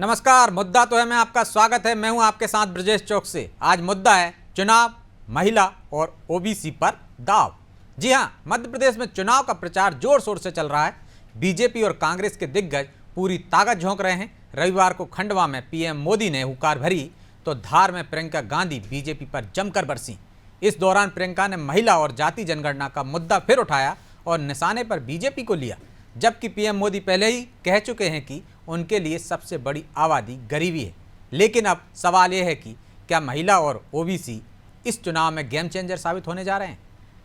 नमस्कार। मुद्दा तो है में आपका स्वागत है। मैं हूं आपके साथ ब्रजेश चौक से। आज मुद्दा है चुनाव, महिला और ओबीसी पर दाव। जी हां, मध्य प्रदेश में चुनाव का प्रचार जोर शोर से चल रहा है। बीजेपी और कांग्रेस के दिग्गज पूरी ताकत झोंक रहे हैं। रविवार को खंडवा में पीएम मोदी ने हुंकार भरी तो धार में प्रियंका गांधी बीजेपी पर जमकर बरसी। इस दौरान प्रियंका ने महिला और जाति जनगणना का मुद्दा फिर उठाया और निशाने पर बीजेपी को लिया, जबकि पीएम मोदी पहले ही कह चुके हैं कि उनके लिए सबसे बड़ी आबादी गरीबी है। लेकिन अब सवाल यह है कि क्या महिला और ओबीसी इस चुनाव में गेम चेंजर साबित होने जा रहे हैं?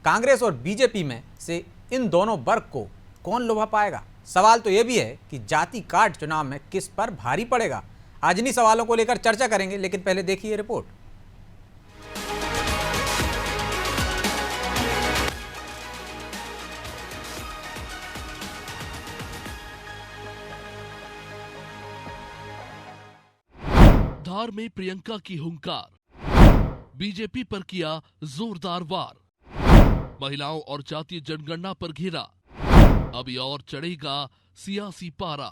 कांग्रेस और बीजेपी में से इन दोनों वर्ग को कौन लुभा पाएगा? सवाल तो यह भी है कि जाति कार्ड चुनाव में किस पर भारी पड़ेगा। आज इन्हीं सवालों को लेकर चर्चा करेंगे, लेकिन पहले देखिए रिपोर्ट। धार में प्रियंका की हुंकार, बीजेपी पर किया जोरदार वार, महिलाओं और जातीय जनगणना पर घेरा, अभी और चढ़ेगा सियासी पारा।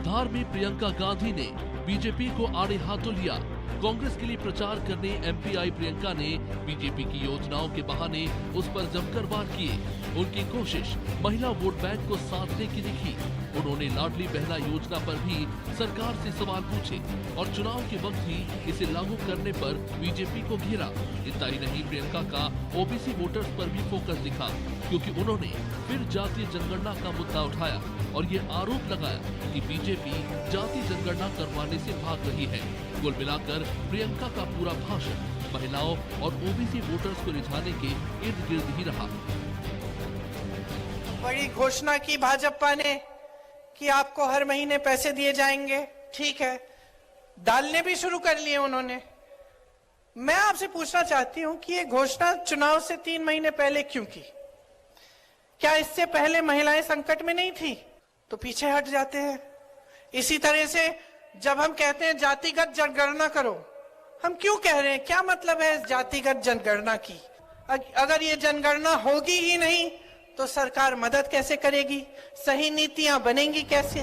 धार में प्रियंका गांधी ने बीजेपी को आड़े हाथों लिया। कांग्रेस के लिए प्रचार करने एमपीआई प्रियंका ने बीजेपी की योजनाओं के बहाने उस पर जमकर वार किए। उनकी कोशिश महिला वोट बैंक को साधने की दिखी। उन्होंने लाडली बहना योजना पर भी सरकार से सवाल पूछे और चुनाव के वक्त ही इसे लागू करने पर बीजेपी को घेरा। इतना ही नहीं, प्रियंका का ओबीसी वोटर्स पर भी फोकस दिखा, क्योंकि उन्होंने फिर जातीय जनगणना का मुद्दा उठाया और ये आरोप लगाया कि बीजेपी जातीय जनगणना करवाने से भाग रही है। कुल मिलाकर प्रियंका का पूरा भाषण महिलाओं और ओबीसी वोटर्स को रिझाने के इर्द गिर्द ही रहा। बड़ी घोषणा की भाजपा ने कि आपको हर महीने पैसे दिए जाएंगे। ठीक है, डालने भी शुरू कर लिए उन्होंने। मैं आपसे पूछना चाहती हूं कि ये घोषणा चुनाव से 3 महीने पहले क्यों की? क्या इससे पहले महिलाएं संकट में नहीं थी? तो पीछे हट जाते हैं। इसी तरह से जब हम कहते हैं जातिगत जनगणना करो, हम क्यों कह रहे हैं? क्या मतलब है इस जातिगत जनगणना की? अगर ये जनगणना होगी ही नहीं तो सरकार मदद कैसे करेगी? सही नीतियां बनेंगी कैसे?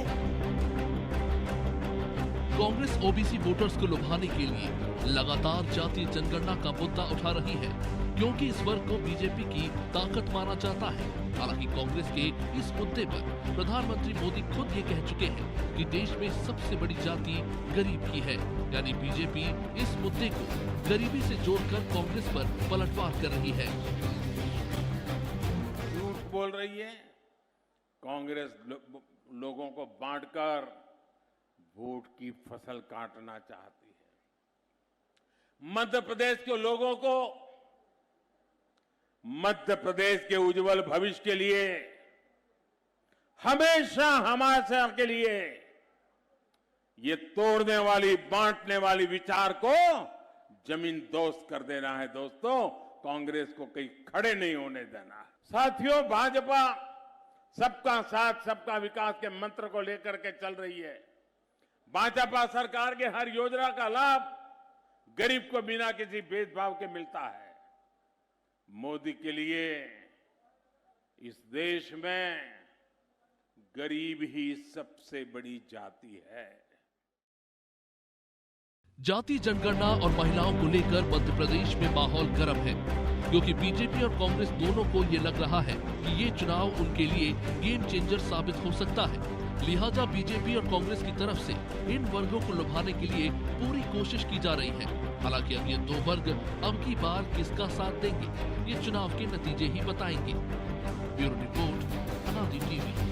कांग्रेस ओबीसी वोटर्स को लुभाने के लिए लगातार जातीय जनगणना का मुद्दा उठा रही है, क्योंकि इस वर्ग को बीजेपी की ताकत माना जाता है। हालांकि कांग्रेस के इस मुद्दे पर प्रधानमंत्री मोदी खुद ये कह चुके हैं कि देश में सबसे बड़ी जाति गरीब की है, यानी बीजेपी इस मुद्दे को गरीबी से जोड़कर कांग्रेस पर पलटवार कर रही है। झूठ बोल रही है। कांग्रेस लोगों को बांटकर वोट की फसल काटना चाहती है। मध्य प्रदेश के लोगों को मध्य प्रदेश के उज्जवल भविष्य के लिए, हमेशा हमारे के लिए ये तोड़ने वाली, बांटने वाली विचार को जमीन दोस्त कर देना है। दोस्तों, कांग्रेस को कहीं खड़े नहीं होने देना है। साथियों, भाजपा सबका साथ सबका विकास के मंत्र को लेकर के चल रही है। भाजपा सरकार के हर योजना का लाभ गरीब को बिना किसी भेदभाव के मिलता है। मोदी के लिए इस देश में गरीब ही सबसे बड़ी जाति है। जाति जनगणना और महिलाओं को लेकर मध्य प्रदेश में माहौल गर्म है, क्योंकि बीजेपी और कांग्रेस दोनों को ये लग रहा है कि ये चुनाव उनके लिए गेम चेंजर साबित हो सकता है। लिहाजा बीजेपी और कांग्रेस की तरफ से इन वर्गों को लुभाने के लिए पूरी कोशिश की जा रही है। हालांकि अब ये दो वर्ग अब की बार किसका साथ देंगे, ये चुनाव के नतीजे ही बताएंगे। ब्यूरो रिपोर्ट, अनादि टीवी।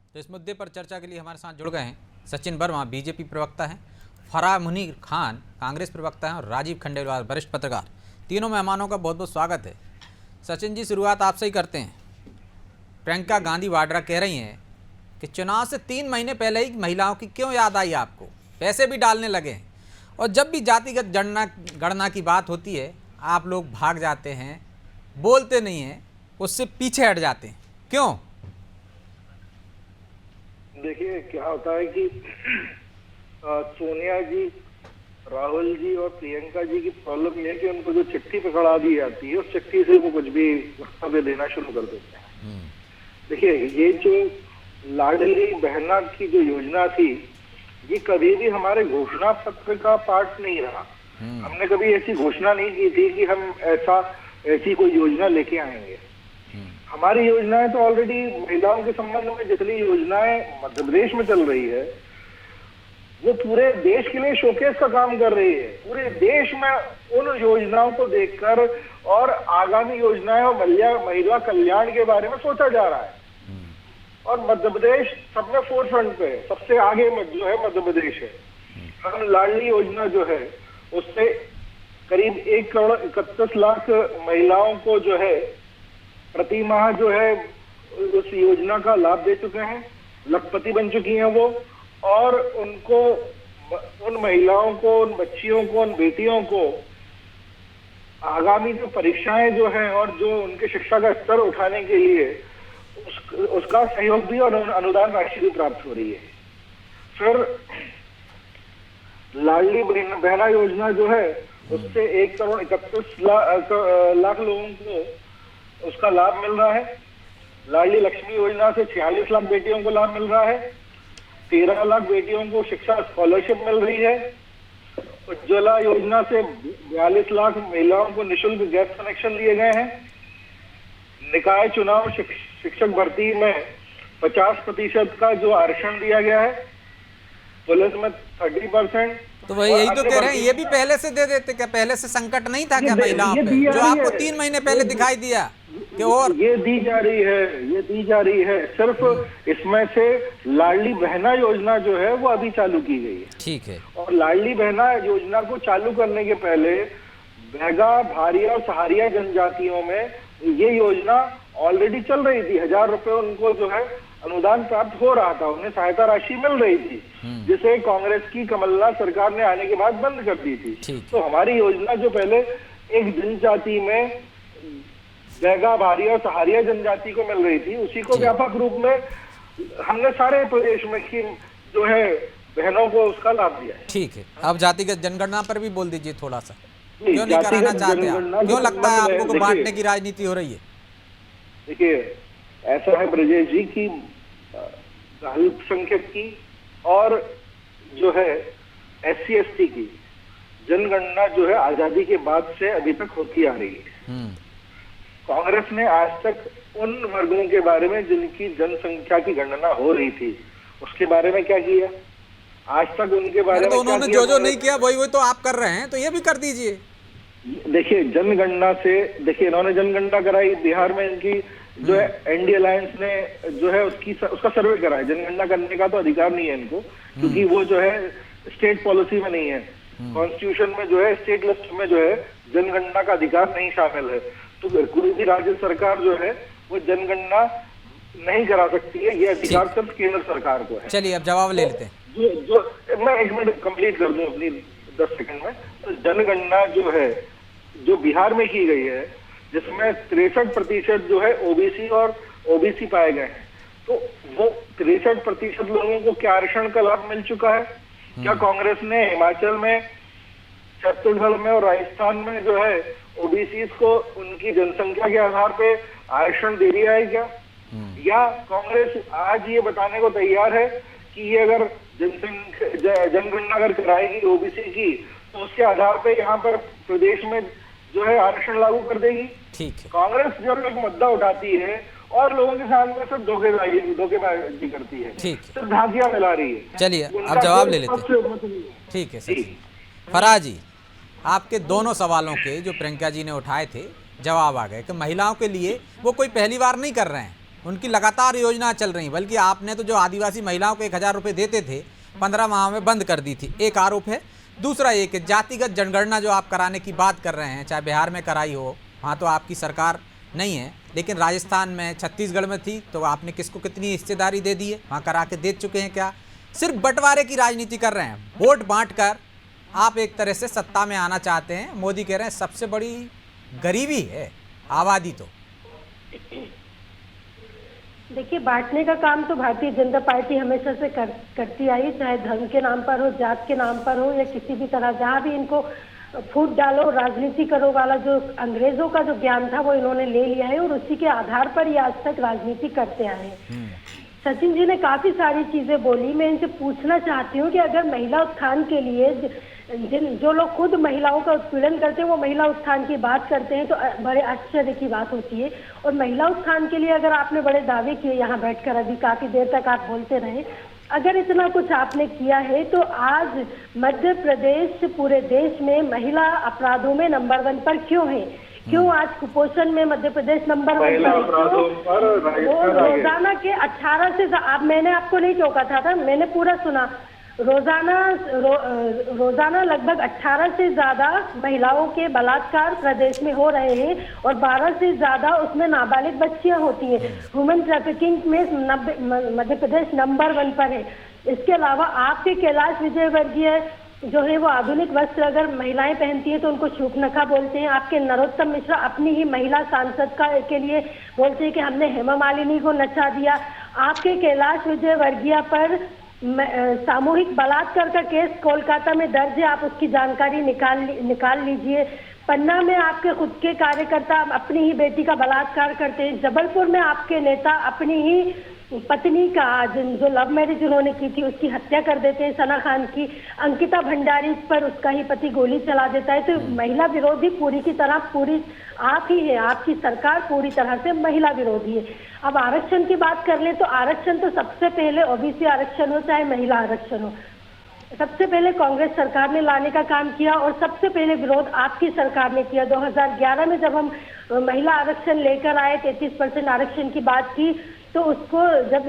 तो इस मुद्दे पर चर्चा के लिए हमारे साथ जुड़ गए हैं सचिन वर्मा, बीजेपी प्रवक्ता हैं, फराह मुनीर खान, कांग्रेस प्रवक्ता हैं, और राजीव खंडेलवाल, वरिष्ठ पत्रकार। तीनों मेहमानों का बहुत बहुत स्वागत है। सचिन जी, शुरुआत आपसे ही करते हैं। प्रियंका गांधी वाड्रा कह रही हैं कि चुनाव से 3 महीने पहले ही महिलाओं की क्यों याद आई आपको? पैसे भी डालने लगे हैं, और जब भी जातिगत गणना की बात होती है आप लोग भाग जाते हैं, बोलते नहीं हैं, उससे पीछे हट जाते हैं, क्यों? देखिए क्या होता है कि सोनिया जी, राहुल जी और प्रियंका जी की प्रॉब्लम ये है कि उनको जो चिट्ठी पकड़ा दी जाती है उस चिट्ठी से वो कुछ भी वक्तव्य देना शुरू कर देते हैं। देखिए, ये जो लाडली बहना की जो योजना थी, ये कभी भी हमारे घोषणा पत्र का पार्ट नहीं रहा। हमने कभी ऐसी घोषणा नहीं की थी कि हम ऐसी कोई योजना लेके आएंगे। हमारी योजनाएं तो ऑलरेडी महिलाओं के संबंध में जितनी योजनाएं मध्य प्रदेश में चल रही है वो पूरे देश के लिए शोकेस का काम कर रही है। पूरे देश में उन योजनाओं को देखकर और आगामी योजनाएं और महिला कल्याण के बारे में सोचा जा रहा है। और मध्य प्रदेश सब में फोर फ्रंट पे है, सबसे आगे जो है मध्य प्रदेश है। हम लाडली योजना जो है उससे करीब 1,31,00,000 महिलाओं को जो है प्रति माह जो है उस योजना का लाभ दे चुके हैं, लखपति बन चुकी हैं वो। और उनको, उन महिलाओं को, उन बच्चियों को, उन बेटियों को आगामी जो परीक्षाएं जो हैं और जो उनके शिक्षा का स्तर उठाने के लिए उसका सहयोग भी और अनुदान राशि भी प्राप्त हो रही है। फिर लाडली बहना योजना जो है उससे 1,31,00,000 लोगों को उसका लाभ मिल रहा है। लाडली लक्ष्मी योजना से 46 लाख बेटियों को लाभ मिल रहा है। 13 लाख बेटियों को शिक्षा स्कॉलरशिप मिल रही है। उज्ज्वला योजना से 42 लाख महिलाओं को निःशुल्क गैस कनेक्शन दिए गए हैं। निकाय चुनाव शिक्षक भर्ती में 50% का जो आरक्षण दिया गया है, पुलिस में 30%। तो वही यही तो कह रहे हैं, ये भी पहले से दे देते क्या? पहले से संकट नहीं था क्या महिलाओं पे, जो आपको 3 महीने पहले दिखाई दिया कि और ये दी जा रही है। सिर्फ इसमें से लाडली बहना योजना जो है वो अभी चालू की गई है। ठीक है। और लाडली बहना योजना को चालू करने के पहले बैगा, भारिया और सहारिया जनजातियों में ये योजना ऑलरेडी चल रही थी। 1,000 रुपए उनको जो है अनुदान प्राप्त हो रहा था, उन्हें सहायता राशि मिल रही थी, जिसे कांग्रेस की कमलनाथ सरकार ने आने के बाद बंद कर दी थी। तो हमारी योजना जो पहले एक जनजाति में बैगा, भारिया और सहारिया जनजाति को मिल रही थी, उसी को व्यापक रूप में हमने सारे प्रदेश में की जो है बहनों को उसका लाभ दिया है। ठीक है। अब जातिगत जनगणना पर भी बोल दीजिए थोड़ा सा, क्यों नहीं कराना चाहते आप? क्यों लगता है आपको को बांटने की राजनीति हो रही है? देखिए, ऐसा है ब्रजेश जी की अल्पसंख्यक की और जो है SC ST की जनगणना जो है आजादी के बाद से अभी तक होती आ रही है। कांग्रेस ने आज तक उन वर्गों के बारे में जिनकी जनसंख्या की गणना हो रही थी उसके बारे में क्या किया? आज तक उनके बारे में तो उन्होंने जो नहीं किया वही तो आप कर रहे हैं, तो ये भी कर दीजिए। देखिए, जनगणना से देखिए इन्होंने जनगणना कराई बिहार में, इनकी जो है ND अलायंस ने जो है उसका सर्वे करा है। जनगणना करने का तो अधिकार नहीं है इनको, क्योंकि वो जो है स्टेट पॉलिसी में नहीं है। कॉन्स्टिट्यूशन में जो है स्टेट लिस्ट में जो है जनगणना का अधिकार नहीं शामिल है। तो कोई भी राज्य सरकार जो है वो जनगणना नहीं करा सकती है, ये अधिकार सिर्फ केंद्र सरकार को है। चलिए अब जवाब ले लेते हैं। जो मैं 1 मिनट कंप्लीट कर दूं अपनी 10 सेकंड में। तो जनगणना जो है जो बिहार में की गई है, जिसमें 63% जो है OBC और OBC पाए गए हैं, तो वो 63% लोगों को क्या आरक्षण का लाभ मिल चुका है? क्या कांग्रेस ने हिमाचल में, छत्तीसगढ़ में और राजस्थान में जो है OBCs को उनकी जनसंख्या के आधार पे आरक्षण दे दिया है क्या? या कांग्रेस आज ये बताने को तैयार है कि ये अगर जनगणना अगर कराएगी OBC की तो उसके आधार पे यहाँ पर प्रदेश में जो है आरक्षण लागू कर देगी? ठीक है। कांग्रेस जब एक मुद्दा उठाती है और लोगों के सामने सिर्फ धोखेबाजी करती है, सिर्फ धांधियां मिला रही है। चलिए अब जवाब ले लेते हैं। ठीक है सचिन। फराज जी, आपके दोनों सवालों के जो प्रियंका जी ने उठाए थे जवाब आ गए कि महिलाओं के लिए वो कोई पहली बार नहीं कर रहे हैं, उनकी लगातार योजना चल रही, बल्कि आपने तो जो आदिवासी महिलाओं को 1,000 रुपये देते थे 15 माह में बंद कर दी थी, एक आरोप है। दूसरा ये कि जातिगत जनगणना जो आप कराने की बात कर रहे हैं, चाहे बिहार में कराई हो, वहाँ तो आपकी सरकार नहीं है, लेकिन राजस्थान में, छत्तीसगढ़ में थी, तो आपने किसको कितनी हिस्सेदारी दे दी है? वहाँ करा के दे चुके हैं क्या? सिर्फ बंटवारे की राजनीति कर रहे हैं, वोट बांटकर आप एक तरह से सत्ता में आना चाहते हैं। मोदी कह रहे हैं सबसे बड़ी गरीबी है आबादी। तो देखिए, बांटने का काम तो भारतीय जनता पार्टी हमेशा से करती आई, चाहे धर्म के नाम पर हो, जात के नाम पर हो, या किसी भी तरह जहाँ भी इनको फूट डालो, राजनीति करो वाला जो अंग्रेजों का जो ज्ञान था वो इन्होंने ले लिया है और उसी के आधार पर ये आज तक राजनीति करते आए हैं। सचिन जी ने काफी सारी चीजें बोली। मैं इनसे पूछना चाहती हूँ कि अगर महिला उत्थान के लिए जो लोग खुद महिलाओं का उत्पीड़न करते हैं वो महिला उत्थान की बात करते हैं तो बड़े आश्चर्य की बात होती है। और महिला उत्थान के लिए अगर आपने बड़े दावे किए, यहाँ बैठकर अभी काफी देर तक आप बोलते रहे, अगर इतना कुछ आपने किया है तो आज मध्य प्रदेश पूरे देश में महिला अपराधों में नंबर 1 पर क्यों है? क्यों आज कुपोषण में मध्य प्रदेश नंबर 1 पर? रोजाना के 18 से आप, मैंने आपको नहीं टोका था, मैंने पूरा सुना। रोजाना लगभग 18 से ज्यादा महिलाओं के बलात्कार प्रदेश में हो रहे हैं और 12 से ज्यादा उसमें नाबालिग बच्चियां होती हैं। ह्यूमन ट्रैफिकिंग में मध्य प्रदेश नंबर 1 पर है। इसके अलावा आपके कैलाश विजयवर्गीय जो है वो आधुनिक वस्त्र अगर महिलाएं पहनती हैं तो उनको शूर्पणखा बोलते हैं। आपके नरोत्तम मिश्रा अपनी ही महिला सांसद के लिए बोलते हैं कि हमने हेमा मालिनी को नचा दिया। आपके कैलाश विजयवर्गीय पर सामूहिक बलात्कार का केस कोलकाता में दर्ज है, आप उसकी जानकारी निकाल लीजिए। पन्ना में आपके खुद के कार्यकर्ता अपनी ही बेटी का बलात्कार करते हैं। जबलपुर में आपके नेता अपनी ही पत्नी का जो लव मैरिज उन्होंने की थी उसकी हत्या कर देते हैं, सना खान की। अंकिता भंडारी पर उसका ही पति गोली चला देता है। तो महिला विरोधी पूरी की तरह पूरी आप ही है, आपकी सरकार पूरी तरह से महिला विरोधी है। अब आरक्षण की बात कर ले तो आरक्षण तो सबसे पहले ओबीसी आरक्षण हो चाहे महिला आरक्षण हो, सबसे पहले कांग्रेस सरकार ने लाने का काम किया और सबसे पहले विरोध आपकी सरकार ने किया। 2011 में जब हम महिला आरक्षण लेकर आए, 33% आरक्षण की बात की, तो उसको जब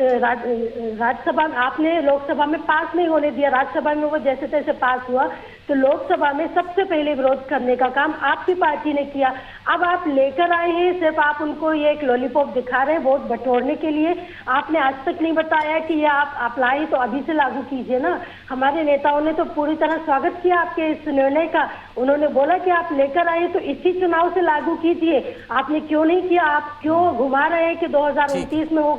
राज्यसभा में आपने लोकसभा में पास नहीं होने दिया, राज्यसभा में वो जैसे तैसे पास हुआ, तो लोकसभा में सबसे पहले विरोध करने का काम आपकी पार्टी ने किया। अब आप लेकर आए हैं, सिर्फ आप उनको ये एक लॉलीपॉप दिखा रहे हैं वोट बटोरने के लिए। आपने आज तक नहीं बताया कि ये आप अप्लाई तो अभी से लागू कीजिए ना। हमारे नेताओं ने तो पूरी तरह स्वागत किया आपके इस निर्णय का। उन्होंने बोला कि आप लेकर आए तो इसी चुनाव से लागू कीजिए। आपने क्यों नहीं किया? आप क्यों घुमा रहे हैं कि 2029 में होगा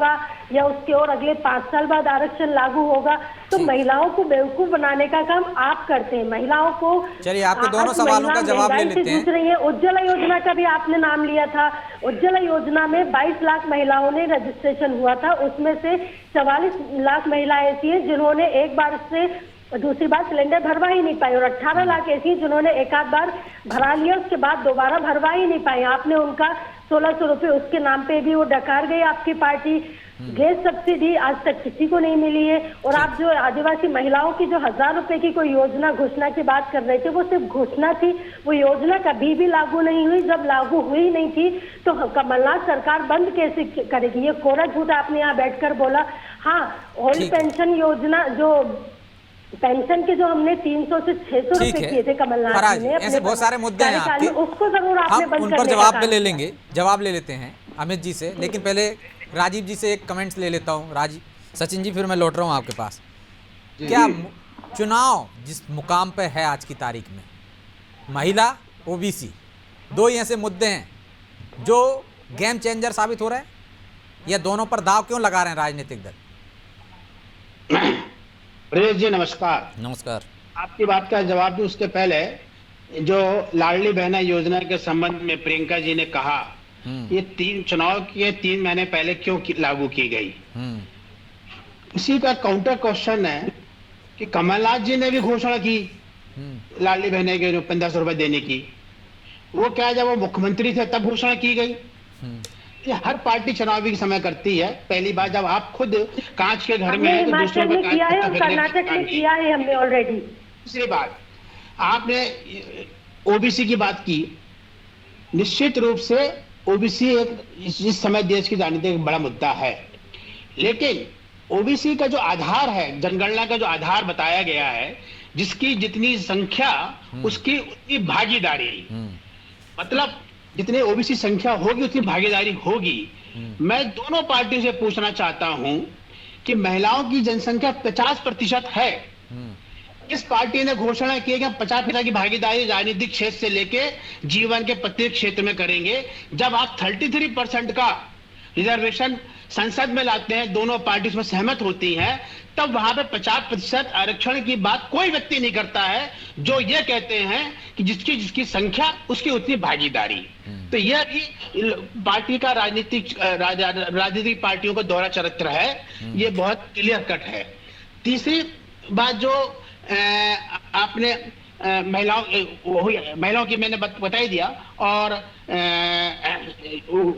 या उसके और अगले 5 साल बाद आरक्षण लागू होगा? तो महिलाओं को बेवकूफ बनाने का काम आप करते हैं। महिलाओं को, चलिए आपके दोनों सवालों का जवाब ले लेते हैं। जूझ रही है। उज्ज्वला योजना का भी आपने नाम लिया था। उज्ज्वला योजना में 22 लाख महिलाओं ने रजिस्ट्रेशन हुआ था, उसमें से 44 लाख महिलाएं ऐसी हैं जिन्होंने एक बार से दूसरी बार सिलेंडर भरवा ही नहीं पाई और 18 लाख ऐसी जिन्होंने एक आध बार भरा लिया, उसके बाद दोबारा भरवा ही नहीं पाई। आपने उनका 1600 रुपये उसके नाम पे भी वो डकार गई आपकी पार्टी। गैस सब्सिडी आज तक किसी को नहीं मिली है। और आप जो आदिवासी महिलाओं की जो 1000 रुपए की कोई योजना घोषणा की बात कर रहे थे, वो सिर्फ घोषणा थी, वो योजना कभी भी लागू नहीं हुई। जब लागू हुई नहीं थी तो कमलनाथ सरकार बंद कैसे करेगी? ये कोरा झूठ आपने यहाँ बैठकर बोला। हाँ, ओल्ड पेंशन योजना, जो पेंशन के जो हमने 300 से 600 रुपए किए थे कमलनाथ जी ने, ऐसे बहुत सारे मुद्दे हैं आपके, उसको जरूर आपने बंद उन पर जवाब ले लेंगे, जवाब ले लेते हैं अमित जी से। लेकिन पहले राजीव जी से एक कमेंट्स ले लेता हूँ। सचिन जी, फिर मैं लौट रहा हूँ आपके पास। क्या चुनाव जिस मुकाम पे है आज की तारीख में, महिला ओबीसी दो ही ऐसे मुद्दे हैं जो गेम चेंजर साबित हो रहे हैं, या दोनों पर दाव क्यों लगा रहे हैं राजनीतिक दल? ब्रजेश जी नमस्कार। नमस्कार। आपकी बात का जवाब दूं उसके पहले, जो लाडली बहना योजना के संबंध में प्रियंका जी ने कहा ये 3 चुनाव के 3 महीने पहले क्यों लागू की गई, इसी का काउंटर क्वेश्चन है कि कमलनाथ जी ने भी घोषणा की लाडली बहना के जो 1500 रुपए देने की, वो क्या जब वो मुख्यमंत्री थे तब घोषणा की गई? ये हर पार्टी चुनावी समय करती है। पहली बार जब आप खुद कांच के घर में तो दूसरों में किया है और कर्नाटक में किया है हमने ऑलरेडी। दूसरी बात, आपने ओबीसी की बात की। निश्चित रूप से ओबीसी एक इस समय देश की राजनीति एक बड़ा मुद्दा है, लेकिन ओबीसी का जो आधार है, जनगणना का जो आधार बताया गया है, जिसकी जितनी संख्या उसकी उतनी भागीदारी, मतलब जितनी ओबीसी संख्या होगी उतनी भागीदारी होगी। मैं दोनों पार्टियों से पूछना चाहता हूं कि महिलाओं की जनसंख्या 50% है। इस पार्टी ने घोषणा की है कि हम 50% की भागीदारी राजनीतिक क्षेत्र से लेके जीवन के प्रत्येक क्षेत्र में करेंगे। जब आप 33% का रिजर्वेशन संसद में लाते हैं, दोनों पार्टी उसमें सहमत होती हैं, तब वहां पे 50% आरक्षण की बात कोई व्यक्ति नहीं करता है, जो ये कहते हैं कि जिसकी संख्या उसकी उतनी भागीदारी। तो यह भी पार्टी का राजनीतिक पार्टियों का दोहरा चरित्र है, ये बहुत क्लियर कट है। तीसरी बात जो आपने महिलाओं की मैंने बता ही दिया, और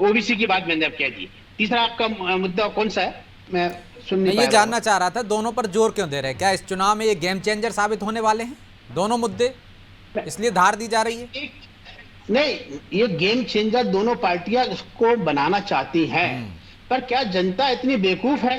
ओबीसी की बात मैंने अब कह दी। तीसरा आपका मुद्दा कौन सा है, मैं सुन नहीं ये जानना चाह रहा था, दोनों पर जोर क्यों दे रहे हैं? क्या इस चुनाव में ये गेम चेंजर साबित होने वाले हैं दोनों मुद्दे, इसलिए धार दी जा रही है? नहीं, ये गेम चेंजर दोनों पार्टियां इसको बनाना चाहती हैं, पर क्या जनता इतनी बेवकूफ है?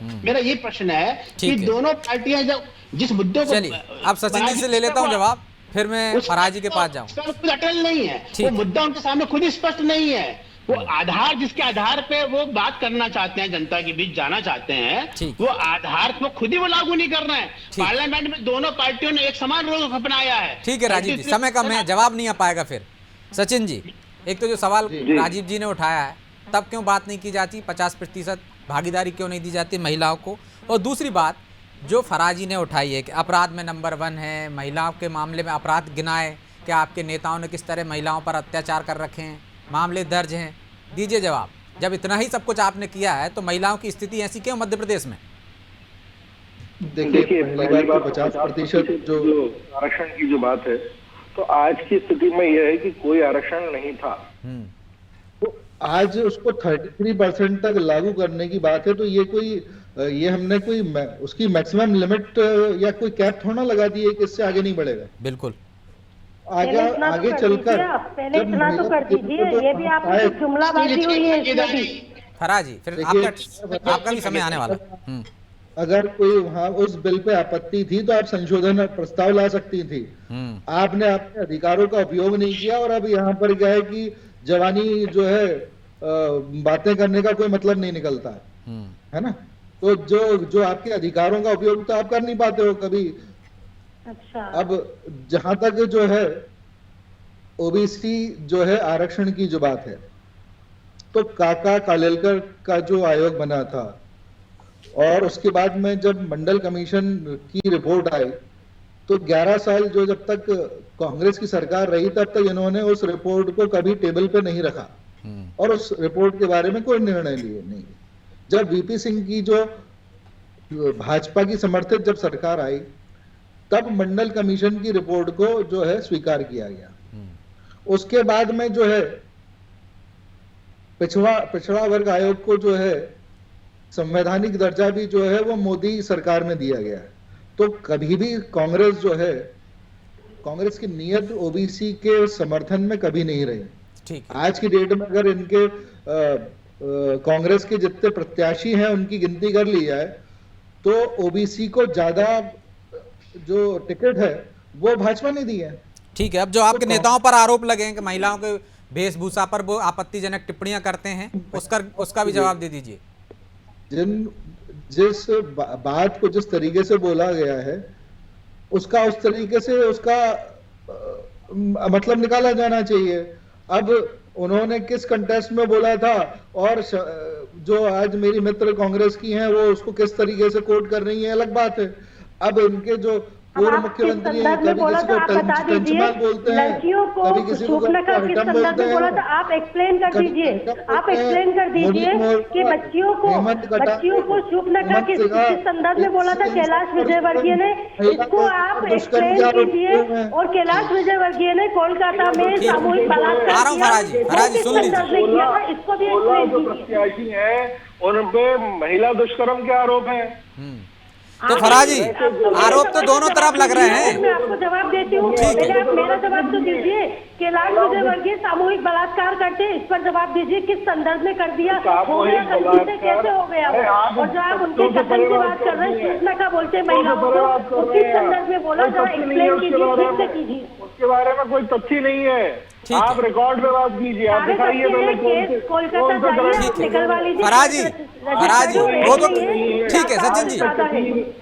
मेरा ये प्रश्न है कि दोनों पार्टियां जब जिस मुद्दों को, चलिए अब सचिन जी से ले लेता हूं जवाब, फिर मैं फराजी के पास जाऊं। खुद अटल नहीं है, वो मुद्दा उनके सामने खुद स्पष्ट नहीं है। वो आधार, जिसके आधार पे वो बात करना चाहते हैं, जनता के बीच जाना चाहते हैं, वो आधार को खुद ही वो लागू नहीं कर रहे हैं। पार्लियामेंट में दोनों पार्टियों ने एक समान रोल अपनाया है। ठीक है राजीव जी, समय कम है, जवाब नहीं आ पाएगा। फिर सचिन जी, एक तो जो सवाल राजीव जी ने उठाया है, तब क्यों बात नहीं की जाती, 50% भागीदारी क्यों नहीं दी जाती महिलाओं को? और दूसरी बात जो फराजी ने उठाई है कि अपराध में नंबर 1 है, महिलाओं के मामले में अपराध गिनाए, क्या आपके नेताओं ने किस तरह महिलाओं पर अत्याचार कर रखे हैं, मामले दर्ज हैं? दीजिए जवाब। जब इतना ही सब कुछ आपने किया है तो महिलाओं की स्थिति ऐसी क्यों मध्य प्रदेश में? देखिए, पहली बात 50% जो आरक्षण की जो बात है, तो आज की स्थिति में यह है कि कोई आरक्षण नहीं था, तो आज उसको 33% तक लागू करने की बात है। तो ये हमने कोई उसकी मैक्सिमम लिमिट या कोई कैप थोड़ा लगा दी है कि इससे आगे नहीं बढ़ेगा। बिल्कुल, आगे चलकर पहले इतना तो कर दीजिए, ये भी आपकी जुमलाबाजी हुई है इसमें भी। फराजी, फिर आपका भी समय आने वाला। अगर कोई वहां उस बिल पे आपत्ति थी तो आप संशोधन प्रस्ताव ला सकती थी। आपने अपने अधिकारों का उपयोग नहीं किया, और अब यहाँ पर क्या है कि जवानी जो है बातें करने का कोई मतलब नहीं निकलता है ना। तो जो आपके अधिकारों का उपयोग तो आप कर नहीं पाते हो कभी। अच्छा, अब जहां तक जो है ओबीसी जो है आरक्षण की जो बात है, तो काका कालेलकर का जो आयोग बना था, और उसके बाद में जब मंडल कमीशन की रिपोर्ट आई, तो 11 साल जो जब तक कांग्रेस की सरकार रही, तब तक इन्होंने उस रिपोर्ट को कभी टेबल पे नहीं रखा और उस रिपोर्ट के बारे में कोई निर्णय लिए नहीं। जब वीपी सिंह की जो भाजपा की समर्थित जब सरकार आई, तब मंडल कमीशन की रिपोर्ट को जो है स्वीकार किया गया। उसके बाद में जो है पिछड़ा वर्ग आयोग को जो है संवैधानिक दर्जा भी जो है वो मोदी सरकार में दिया गया है। तो कभी भी कांग्रेस जो है, कांग्रेस की नीयत ओबीसी के समर्थन में कभी नहीं रही। ठीक, आज की डेट में अगर इनके कांग्रेस के जितने प्रत्याशी हैं उनकी गिनती कर ली जाए, तो ओबीसी को ज्यादा जो टिकट है वो भाजपा ने दी है। ठीक है, अब जो आपके नेताओं पर आरोप लगे हैं कि महिलाओं के वेशभूषा पर वो आपत्तिजनक टिप्पणियां करते हैं, उसका भी जवाब दे दीजिए। जिस बात को जिस तरीके से बोला गया है, उसका उस तरीके से उसका मतलब निकाला जाना चाहिए। अब उन्होंने किस कंटेस्ट में बोला था, और जो आज मेरी मित्र कांग्रेस की हैं वो उसको किस तरीके से कोट कर रही है, अलग बात है। अब इनके जो पूर्व मुख्यमंत्री हैं, कभी किसी को टंचमाल बोलते हैं, कभी किसी को हटम बोलते हैं। आप एक्सप्लेन कर दीजिए, आप एक्सप्लेन कर दीजिए कि बच्चियों को शूर्पणखा किस संदर्भ में बोला था कैलाश विजयवर्गीय ने, इसको आप एक्सप्लेन कीजिए। और कैलाश विजयवर्गीय ने कोलकाता में सामूहिक बलात्कार किया था, इसको भी प्रत्याशी है, उन पे महिला दुष्कर्म के आरोप है। तो फराजी, आरोप तो दोनों तरफ लग रहे हैं। मैं आपको जवाब देती हूँ, पहले आप मेरा जवाब तो दीजिए। कैलाश विजयवर्गीय सामूहिक बलात्कार करते, इस पर जवाब दीजिए, किस संदर्भ में कर दिया, हो गया, गलती से कैसे हो गया? और जो आप उनके कथन की बात कर रहे हैं, सूचना बोलते महिलाओं को, किस संदर्भ में बोला, जरा एक्सप्लेन कीजिए, फिर से कीजिए। उसके बारे में कोई तथ्य नहीं है, आप रिकॉर्ड में बात कीजिए, आप दिखाइए फराजी, वो तो ठीक है। सचिन जी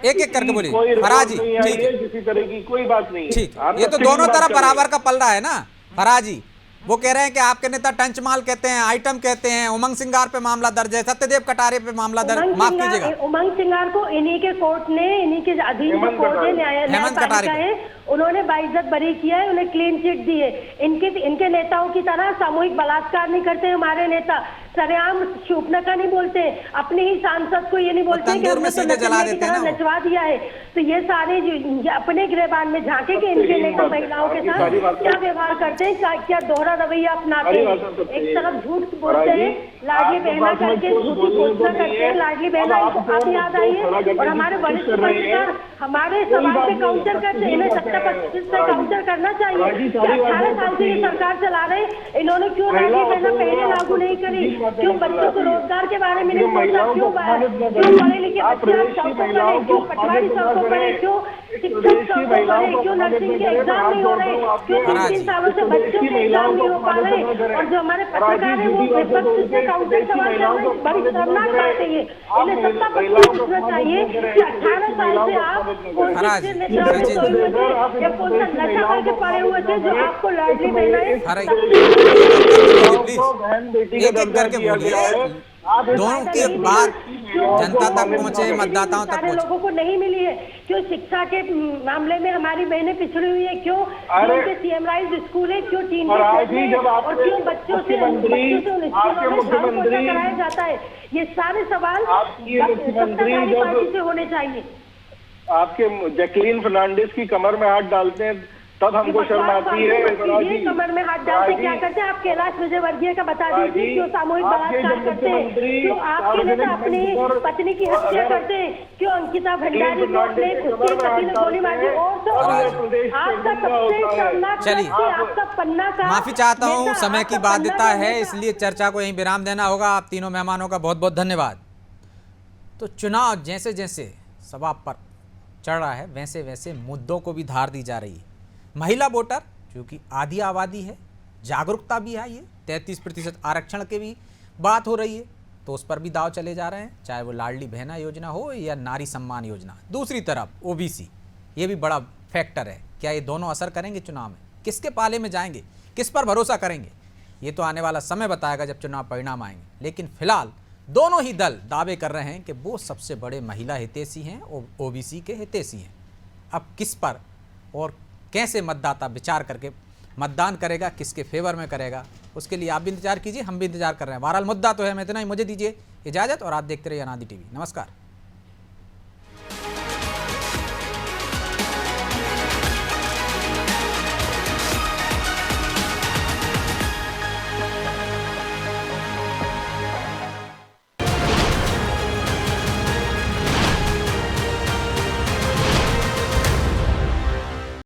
एक करके बोलिए। फराजी, ठीक है, किसी तरह की कोई बात नहीं। ठीक, ये तो दोनों तरफ बराबर का पल रहा है ना फराजी। वो कह रहे हैं कि आपके नेता टंचमाल कहते हैं, आइटम कहते हैं, उमंग सिंगार पे मामला दर्ज है, सत्यदेव कटारे पे मामला दर्ज, माफ कीजिएगा, उमंग सिंगार को इन्हीं के कोर्ट ने, इन्हीं के अधीन जो कोर्ट है, न्यायपालिका है, उन्होंने बाइज्जत बरी किया है, उन्हें क्लीन चिट दी है। इनके नेताओं की तरह सामूहिक बलात्कार नहीं करते हमारे नेता, सरेआम शूपनका नहीं बोलते, अपने ही सांसद को ये नहीं बोलते कि हमने तो नचवा दिया है। तो ये सारे अपने गिरबान में झांके के इनके नेता महिलाओं के साथ क्या व्यवहार करते हैं, क्या दोहरा रवैया अपनाते हैं। एक तरफ झूठ बोलते हैं, लाडली बहना करके झूठी घोषणा करते हैं, लाडली बहना इनको आप याद आई है, और हमारे वरिष्ठ पत्रकार हमारे सवाल पे काउंटर करते हैं। इन्हें 70-25 से काउंटर करना चाहिए। 18 साल से ये सरकार चला रहे, इन्होंने क्यों लाडली बहना पहले लागू नहीं करी, क्यों बच्चों को रोजगार के बारे में नहीं सोचा, क्यों पढ़े लिखे बच्चे आप सड़कों पर है, क्यों पटवारी सड़कों पर है, क्यों शिक्षक सड़कों पर है, क्यों नर्सिंग के एग्जाम नहीं हो रहे, क्यों 3 सालों से बच्चों के एग्जाम नहीं हो पा रहे। और जो हमारे पत्रकार है वो विपक्ष से काउंटर सवाल कर रहे हैं, बड़ी शर्मनाक बात है ये। इन्हें सत्ता पर पूछना चाहिए कि 18 साल से आप कौन से नेता में सोए हुए थे, या कौन सा नशा करके पड़े हुए थे जो आपको लाडली बहना एक एक करके बोलिए, दोनों की बात जनता तक पहुंचे, मतदाताओं तक पहुंचे। लोगों को नहीं मिली है, क्यों शिक्षा के मामले में हमारी बहनें पिछड़ी हुई है, क्यों सीएम राइज स्कूल है, क्यों टीन और क्यों बच्चों से कराया जाता है। ये सारे सवाल सत्ताधारी पार्टी से होने चाहिए। आपके जैकलीन फर्नांडिस की कमर में हाथ डालते हैं तब हमको शर्म आती है। कमर में हाथ डालते क्या करते हैं? आप कैलाश विजयवर्गीय का बता दीजिए, क्यों सामूहिक बलात्कार करते हैं, क्यों आपके नेता अपनी पत्नी की हत्या करते हैं, क्यों अंकिता भंडारी को उसके पति ने गोली मारी, और तो आपका सबसे शर्मनाक, आपका पन्ना का। माफी चाहता हूँ, समय की बाध्यता है इसलिए चर्चा को यहीं विराम देना होगा। आप तीनों मेहमानों का बहुत बहुत धन्यवाद। तो चुनाव जैसे जैसे सभा पर चढ़ रहा है, वैसे वैसे मुद्दों को भी धार दी जा रही है। महिला वोटर क्योंकि आधी आबादी है, जागरूकता भी आई है, 33% आरक्षण की भी बात हो रही है, तो उस पर भी दाव चले जा रहे हैं, चाहे वो लाडली बहना योजना हो या नारी सम्मान योजना। दूसरी तरफ ओबीसी, ये भी बड़ा फैक्टर है। क्या ये दोनों असर करेंगे चुनाव में? किसके पाले में जाएंगे, किस पर भरोसा करेंगे, ये तो आने वाला समय बताएगा जब चुनाव परिणाम आएंगे। लेकिन फिलहाल दोनों ही दल दावे कर रहे हैं कि वो सबसे बड़े महिला हितैषी हैं और ओबीसी के हितैषी हैं। अब किस पर और कैसे मतदाता विचार करके मतदान करेगा, किसके फेवर में करेगा, उसके लिए आप भी इंतजार कीजिए, हम भी इंतजार कर रहे हैं। बहरहाल मुद्दा तो है, मैं इतना ही, मुझे दीजिए इजाज़त और आप देखते रहिए अनादि टीवी। नमस्कार।